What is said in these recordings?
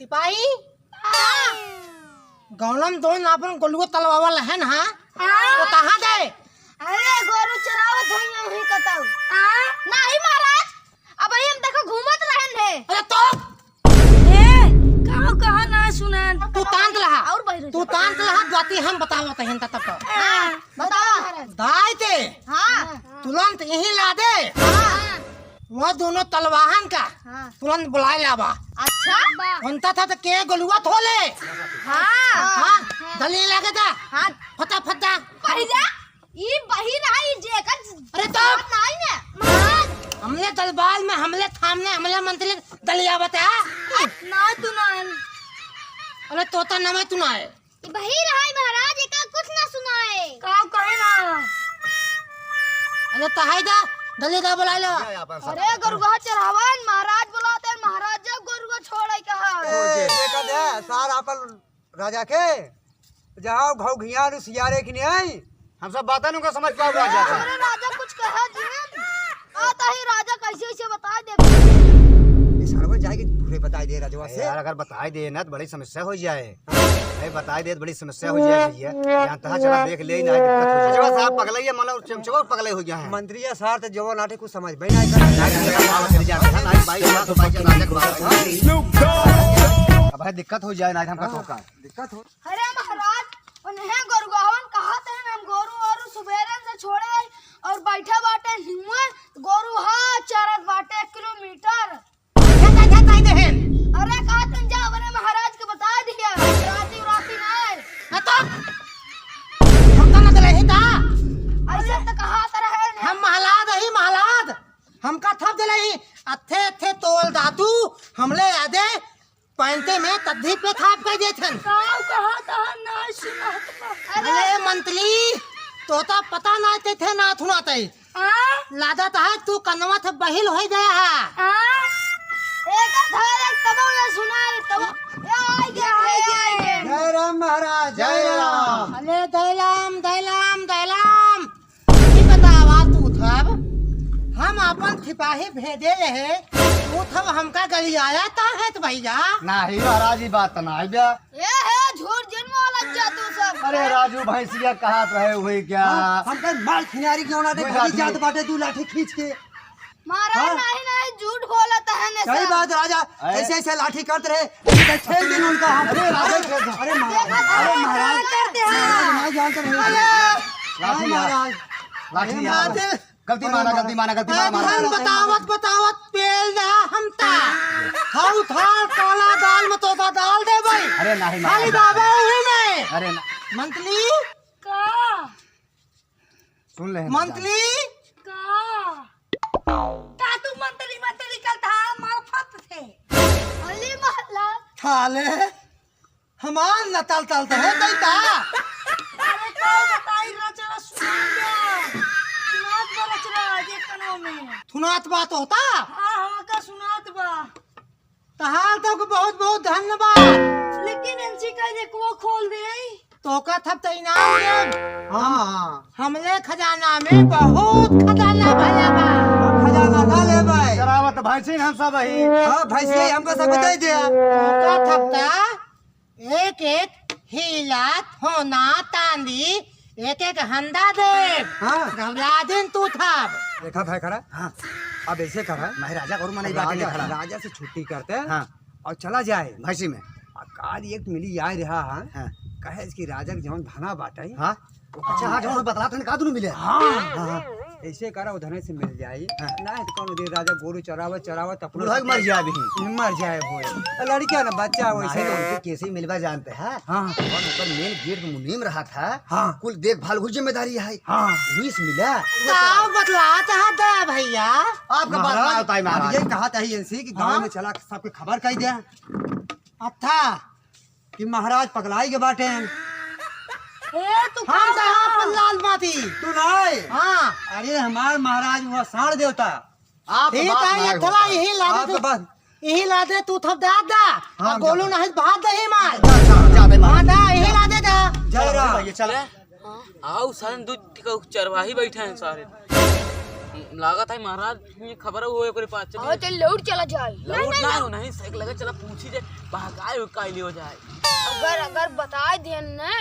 सिपाही गौलम दोन अपन गोलुआ तलवावा लहन हा तो कहाँ दे? अरे गोरू चरावत होई वही कतौ नहीं महाराज, अब हम देखो घूमत रहन है। अरे तो काऊ कहा ना सुनन तू तांत लहा और बहिरो तू तांत लहा जाती हम बतावत हन तब तो बताओ महाराज। दाई ते हां तुरंत यही ला दे। वो दोनों तलवाहन का तुरंत बुलाए लावा। अच्छा बनता था तो के गोलुआ थोले। हां दली लगे था हां फटा फटा पहिरा ई बही रही जेकर। अरे तो नहीं ने महाराज, हमले दलबाल में हमले थामने हमले मंत्री दलिया बता ना तू ना अरे तोता नमे तू ना है बही रही महाराज, एका कुछ ना सुनाए काऊ कहे ना। अरे तहाई दा दली दा बुला लो। अरे गरुआ चढ़ावन महाराज बुलाते, महाराज जब गरुआ छोड़े कहा सार आपन राजा के जाओ घाव घिया सियारे की नहीं आई हम सब बातन का समझ पाओ राजा। अरे राजा कुछ कहा जी आता ही राजा कैसे ऐसे बता दे सरवर जाएगी पूरे बता दे राजवा से। यार अगर बताई दे ना तो बड़ी समस्या हो जाए। अरे बताई दे तो बड़ी समस्या हो जाए भैया। यहाँ तहा चला देख ले ना दिक्कत हो जाए। जवा साहब पगले ये मतलब चमचवा पगले हो गया है। मंत्री या सार तो जवा नाटे कुछ समझ में नहीं कर। अब है दिक्कत हो जाए ना हमका तो का दिक्कत हो। अरे महाराज उन्हें गरुआवन कहा थे हम गोरू और सुबेरे से छोड़े और बैठे बाटे हिम्मत गोरू हा चरत बाटे 1 किलोमीटर। अरे कहा तुम जा बने महाराज को बता दिया राती नहीं तो हम ना दले ही ता ऐसे तो कहा तरह हम महलाद हमका थप दले ही अथे अथे तोल दादू हमले यादे पैंते में तद्दी पे थाप के देथन। कहा था ना सुना। अरे मंत्री तोता पता ना थे ना थुनाते लादा ता तू कनवा थ बहिल हो गया है। एक तब ना सुनाई तब आई गया। जय राम महाराज जय राम। अरे दैलाम ये बतावा तू थब हम अपन सिपाही भेजे रहे तू थब हमका गली आया ता है तो भैया नहीं महाराज ही बात ना है बे। ये है झूठ जिन वाला जा तू सब। अरे राजू भैंसिया कहा रहे हुए क्या हम कर माल खिनारी क्यों ना दे भगी जात बाटे तू लाठी खींच के। महाराज नहीं झूठ बोलता है ने सही सब। बात राजा ऐसे ऐसे लाठी करते रहे 6 दिन उनका हम। अरे महाराज करते हैं नहीं जानते रहे लाठी यार गलती माना बतावत पेल दा हम ता हाउ था काला दाल में तो दाल दे भाई। अरे नहीं खाली दावे ही नहीं। अरे मंथली का सुन ले मंथली का तू मंत्री करता मार्फत थे अली मोहल्ला। थाले हमान न तल है दैता अरे को बताई रचना सुन सुनात बा रचना जे कनो में थुनात बात होता हां का सुनात बा। तहाल तो को बहुत बहुत धन्यवाद। लेकिन इनसे कह दे को खोल दे तो का थप तो इनाम दे। हाँ हमले खजाना में बहुत खजाना भला बा। खजाना ना ले भाई। शरावत भैंसी हम सब ही। हां भैंसी हमको सब बता दे। तो का थप ता एक हीला होना तांदी एक हंदा दे। हां घबरा दिन तू थप देखा भाई खड़ा। हाँ अब ऐसे करा महाराजा को मना बात नहीं खड़ा। राजा से छुट्टी करते हैं हाँ और चला जाए भैंसी में। काल एक मिली आए रहा है हाँ कहे इसकी राजा के जवन धना बाटे। हाँ अच्छा हाँ जो बतला तो का दोनों मिले। हाँ ऐसे करा उधर से मिल जाए ना तो कौन देर राजा गोरू चरावत अपना बुढ़ा मर जाए अभी। मर जाए हो लड़किया ना बच्चा हो नहीं तो ऐसे। उनके कैसे मिलवा जानते हैं। हाँ और ऊपर मेन गेट में मुनीम रहा था। हाँ कुल देखभाल की जिम्मेदारी है। हाँ हुईस मिला का बतला चाहता है भैया। आपका बात ना होता है महाराज। ये कहा था इनसे कि गांव में चला सबके खबर कही दे अच्छा कि महाराज पगलाई के बाटे ए तू हम कहाँ लाल माती। तू नहीं। हाँ अरे हमार महाराज हुआ साढ़ देवता। आप ठीक है ये थोड़ा यही ला आप दे तो तू बस यही ला दे तू थप दाद दा हाँ, गोलू नहीं भात दे ही मार। जाते हाँ दा यही ला दे दा। जय राम। ये चल आओ सारे दूध चरवाही बैठे हैं सारे। लागत है महाराज ये खबर हुए ओकरे पास चल और चल लौट चला जाए लौट ना हो नहीं सही लगे चला पूछी जाए बहकाए काई हो जाए अगर बता देन ना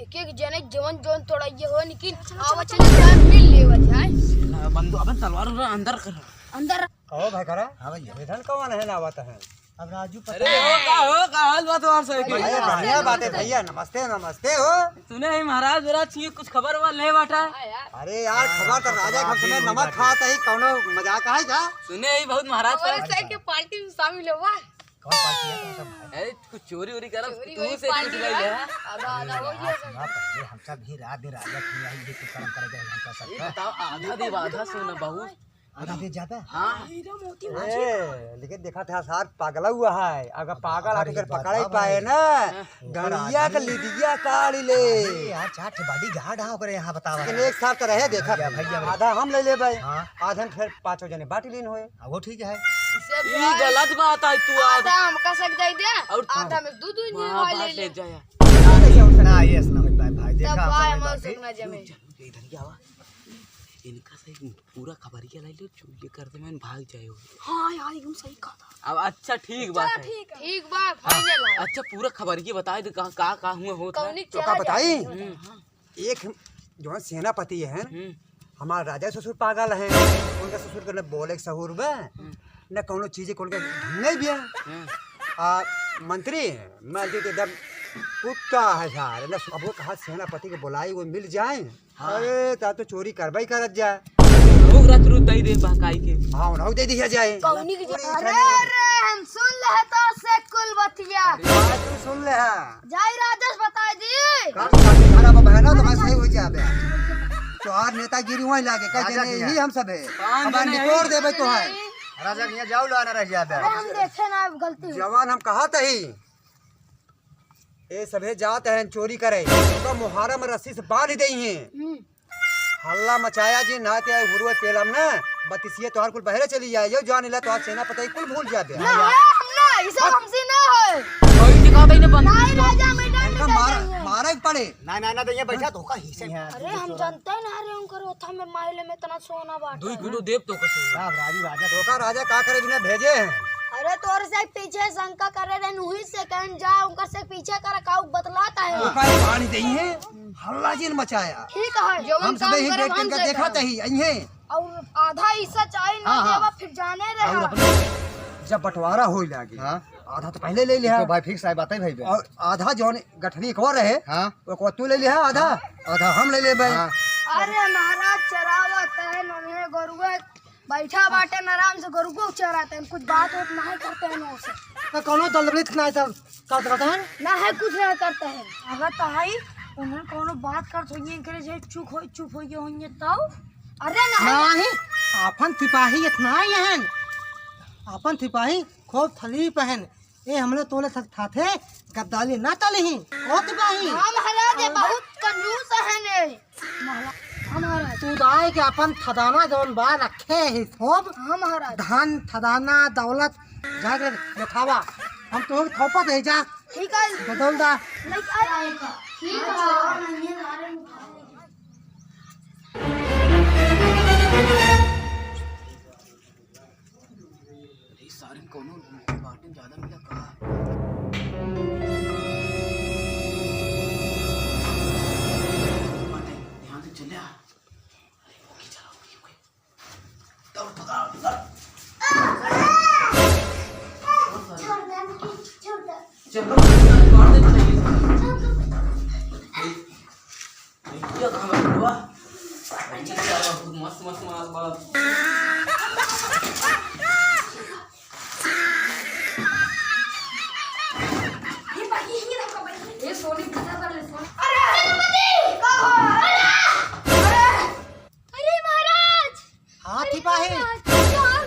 एक एक जने जवन जोन थोड़ा ये हो लेकिन आवा चल जाए मिल लेवा जाए बंदूक अपन तलवार अंदर कर अंदर ओ भाई करा हाँ भैया इधर कौन है ना आवत है अब राजू अरे हो का हाल बात और सही भैया बढ़िया बात है भैया नमस्ते नमस्ते हो सुने ही महाराज मेरा चाहिए कुछ खबर वाल नहीं बाटा अरे यार खबर तो राजा कब समय नमक खाता ही कौनो मजाक है क्या सुने ही बहुत महाराज और साइड के पार्टी में शामिल हुआ कौन पार्टी है कौन सा भाई अरे कुछ चोरी वोरी कर चोरी तू वोरी से पार्टी कुछ ले ले आधा आधा हो गया सुना पहले हम सब भी रात दिन राजा की आई ये तो कर्म करेगा हम का ये सब बताओ आधा दे आधा सोना बहू आधा दे ज्यादा हाँ लेकिन देखा था सार पागला हुआ है अगर पागल आके फिर पकड़ ही पाए ना गणिया का लिदिया काढ़ ले यार चार ठे बॉडी गार्ड हाँ करे यहाँ बतावा लेकिन एक साथ तो रहे देखा भैया आधा हम ले ले भाई हाँ। आधा फिर पांचों जने बांट लीन हुए वो ठीक है ये गलत बात है तू आधा आधा हमका सक दे दे और आधा में दूध दूध वहाँ ले बात ले ले जाया ना ये सुना भाई देखा तब भाई हम हम समझ सुनना जमे इधर क्या हुआ इनका सही पूरा खबरिया लाई लो चोरी करते मैं भाग जाए हो हां यार एकदम सही कहा अब अच्छा ठीक बात है ठीक बा फाइनल है अच्छा पूरा खबरिया बताए दे का हुआ होता है कौनी तो का बताई हाँ। एक जो है सेनापति है हमारा राजा ससुर पागल है उनका ससुर के न बोले सहूर में न कोनो चीजें कौन के ढंगे भी है मंत्री मैं तो एकदम कुत्ता है सारे न अब वो कहा सेनापति को बुलाई वो मिल जाए अरे ता तो चोरी करवाई करत जाए लोग रात रू दई दे बहकाई के हाँ उन्हें दे दिया जाए कौनी की अरे हम सुन ले तो से कुल बतिया तू सुन ले जाई राजेश बता दी खाना बहना तो मैं सही हो जाए तोहार नेतागिरी वहीं लागे कह राजा जने की है। ही हम सब है पाँच अब जने निकोर देबे तो है राजा के यहाँ जाओ लो आना रह जाता अरे हम देखे ना अब गलती हुई। जवान हम कहा तही ये सभे जात है चोरी करे तो मुहारम रस्सी से बांध दई है हल्ला मचाया जी नहाते आए हुरुए तेलम ना बतिसिए तोहार कुल बहरे चली जाए जो जान ला तोहार सेनापति कुल भूल जाते ना है हम ना ये सब हमसे ना है कोई दिखा दे बंद नहीं राजा मैदान इनका में मार जाएंगे। मारा ही पड़े ना तो ये बैठा धोखा ही से अरे हम जानते हैं ना अरे उनकर ओथा में माहिले में इतना सोना बाटा 2 किलो देव तो कसो राजू राजा तो का राजा का करे बिना भेजे हैं अरे तोर से पीछे शंका करे रे नुही से कहन जा उनकर से पीछे कर काउ बतलाता है तो का पानी दई है हल्ला जिन मचाया ठीक है जो हम सब ही देख के देखा तही अइहे और आधा हिस्सा चाहिए ना देवा फिर जाने रहा जब बंटवारा होई लागे हाँ आधा तो पहले ले लिया तो भाई फिक्स है बात है भाई और आधा जौन गठरी को रहे हाँ वो को तू ले लिया आधा आधा हम ले ले भाई हाँ। अरे महाराज चरावत है नन्हे गरुए बैठा बाटे न आराम से गरु को चराते हैं कुछ बात वोट नहीं करते हैं उनसे तो कोनो दलबलित ना सब का कहते हैं ना है कुछ नहीं करते हैं अगर तो है उन्हें कोनो बात कर सोइए करे जे चुप होइए होइए तब अरे नहीं अपन सिपाही इतना ही हैं अपन सिपाही खूब थली पहन ये हमने तोले था थे गद्दाली ना तली ओ सिपाही हम महाराज ये बहुत कंजूस है ने हमारा तू दाए के अपन खजाना जौन बा रखे ही खूब हम महाराज धन खजाना दौलत जाके दिखावा हम तो थोपत है जा ठीक है बदल दा नहीं आएगा ठीक है अरे सारे कोनो बाटे ज्यादा मिला कहा बाटे ध्यान से चले आ अरे ओके चलो ओके दौड़ पकड़ पकड़ चलो मार दे चाहिए ये कहां बैठा हुआ मस्त मस्त माल बाल ये सोनी पता कर ले सोनी अरे महाराज हाँ सिपाही यार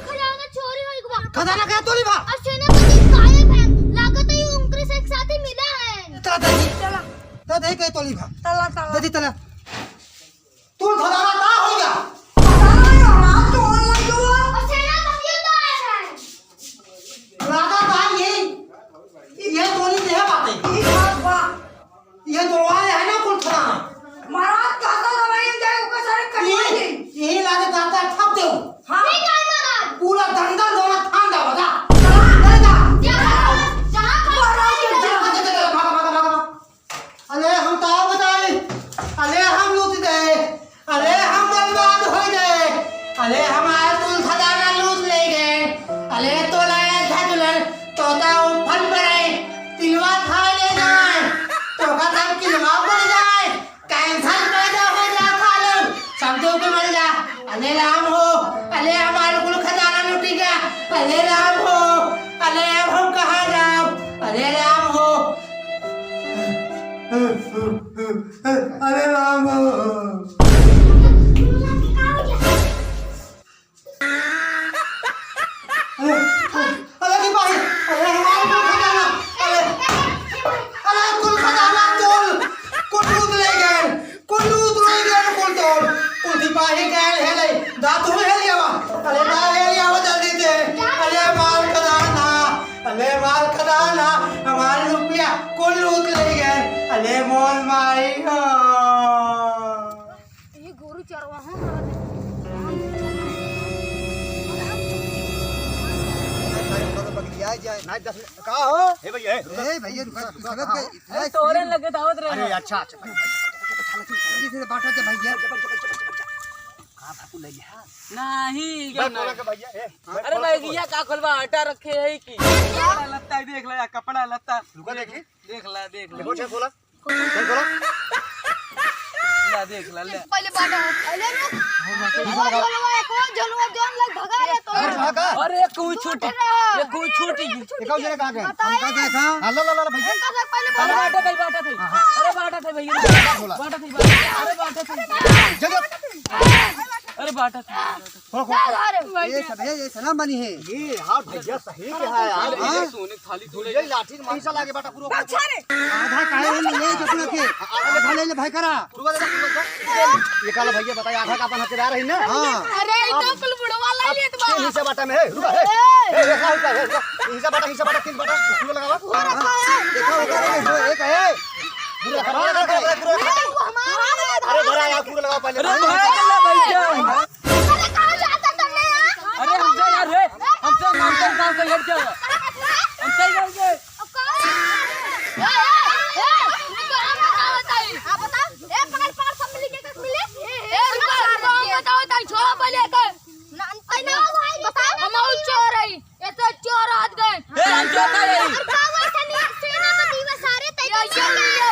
खजाना चोरी हो गया खजाना क्या तोली भा और सेनापति गायब है लागत है उनके से एक साथ ही मिला है चला दही चला तो दही के तोली भा चला चला दही चला तू खजाना का हो गया और सेनापति अरे हमारा तुल खजाना लूट ले गए। अरे तो लाया था दुल्हन तोता फल पर तिलवा खा ले जाए तो का सब किलवा पड़ जाए कैंसर पैदा हो जा खा लो समझो के मर जा। अरे राम हो अरे हमारा कुल खजाना लूटी गया। अरे राम हो अरे अब हम कहाँ जाओ। अरे राम हो अरे राम हो। अरे सिपाही अरे हमारा कुल खजाना कुल लूट ले गए कुल तोड़ कुल सिपाही गए है ले दातु है लिया अरे ना है लिया जल्दी से। अरे माल खजाना हमारे रुपया कुल लूट ले गए। अरे मोल मारी हो ये गोरू चरवा नहीं 10 मिनट कहाँ हो ए भैया ए भैया रुका तोरन लगे दावत रहे अरे अच्छा जल्दी से बाटा दे भैया। कहाँ भापू ले गया नहीं मैं बोला कि भैया अरे भैया का खोलवा आटा रखे है कि कपड़ा लत्ता देख ला कपड़ा लत्ता रुका देखी देख ला देखो चल खोला ला देख ला ले पहले बाटा पहले जलवा जोन लग भगा ले तो अरे कुछ छूटी ये कुछ छूटी दिखाओ जरा कहाँ गए हमका देखा हेलो ला भैया अरे बाटा थे अरे बाटा थे भैया बाटा थे अरे बाटा थे अरे बाटा थे ये सब है ये सलाम बनी है। ये हाँ भैया सही कहा है यार अरे सोने थाली तोड़े ये लाठी में हिस्सा लागे बाटा पूरा आधा काहे ले जपना के आगे भले ले भाई करा। ये काला भैया बताइए आधा का अपन हथियार है ना हां अरे तो कुल बुढ़वा ला लिए तो तीन हिस्सा बाटा में है रुका है हिस्सा बाटा तीन बाटा पूरा लगावा देखो उधर एक है अरे भरा यार पूरा लगाओ पहले अरे भाई चला भैया अरे कहां जाता तुमने यार अरे हमसे यार रे हमसे नामतर गांव का हेड क्या हमसे गांव के अब कौन आप बता ए पकड़ पार सब मिली के मिले ए बताओ ताई छोड़ पहले कर ना बता हम चोर है ये तो चोर हाथ गए ए हम चोर है और कावा सेनापति व सारे तैयार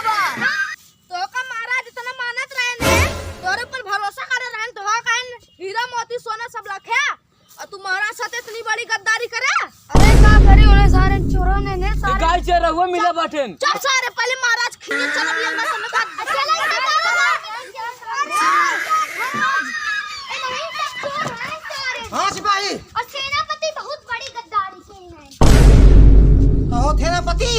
बा तो का महाराज इतना मानत रहे ने तोरे पर भरोसा करे रहन तो कान हीरा मोती सोना सब रखे और तू महाराज साथे इतनी बड़ी गद्दारी करे। अरे का करी ओने सारे चोरों ने सारे गाय चरा हुआ मिला बाटन चल सारे पहले महाराज खींच चल अब यंगा तुमने का चला ए नहीं सब चोर हैं सारे। हाँ सिपाही और सेनापति बहुत बड़ी गद्दारी से हैं तो थे ना पति